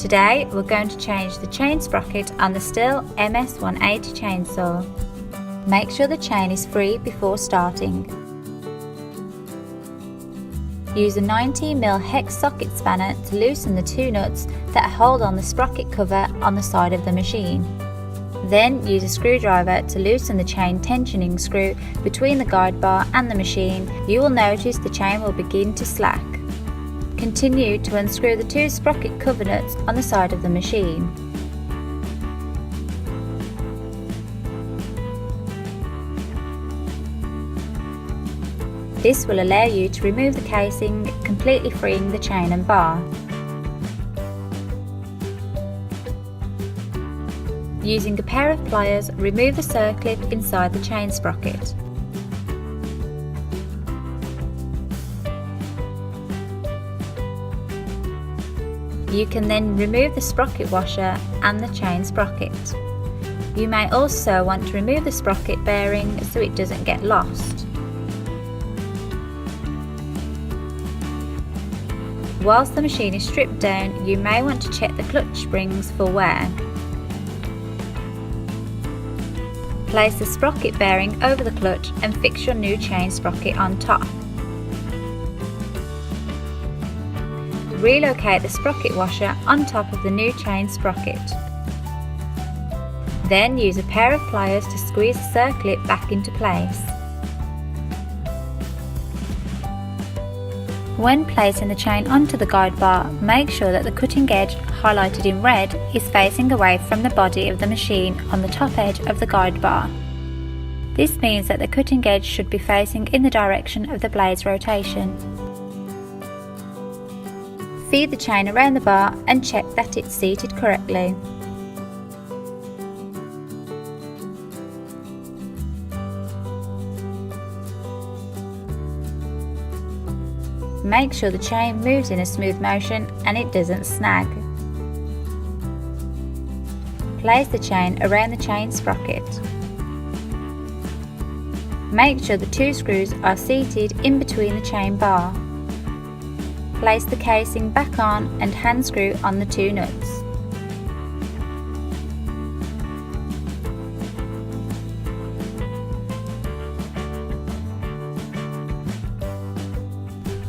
Today we're going to change the chain sprocket on the Stihl MS180 Chainsaw. Make sure the chain is free before starting. Use a 19mm Hex Socket Spanner to loosen the two nuts that hold on the sprocket cover on the side of the machine. Then use a screwdriver to loosen the chain tensioning screw between the guide bar and the machine. You will notice the chain will begin to slack. Continue to unscrew the two sprocket cover nuts on the side of the machine. This will allow you to remove the casing, completely freeing the chain and bar. Using a pair of pliers, remove the circlip inside the chain sprocket. You can then remove the sprocket washer and the chain sprocket. You may also want to remove the sprocket bearing so it doesn't get lost. Whilst the machine is stripped down, you may want to check the clutch springs for wear. Place the sprocket bearing over the clutch and fix your new chain sprocket on top. Relocate the sprocket washer on top of the new chain sprocket. Then use a pair of pliers to squeeze the circlip back into place. When placing the chain onto the guide bar, make sure that the cutting edge, highlighted in red, is facing away from the body of the machine on the top edge of the guide bar. This means that the cutting edge should be facing in the direction of the blade's rotation. Feed the chain around the bar and check that it's seated correctly. Make sure the chain moves in a smooth motion and it doesn't snag. Place the chain around the chain sprocket. Make sure the two screws are seated in between the chain bar. Place the casing back on and hand screw on the two nuts.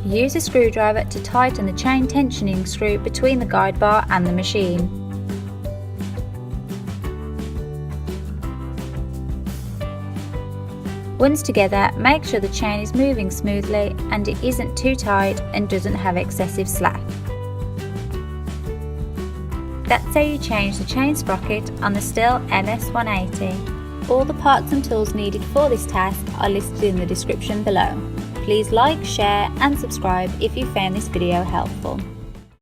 Use a screwdriver to tighten the chain tensioning screw between the guide bar and the machine. Once together, make sure the chain is moving smoothly and it isn't too tight and doesn't have excessive slack. That's how you change the chain sprocket on the Stihl MS180. All the parts and tools needed for this task are listed in the description below. Please like, share and subscribe if you found this video helpful.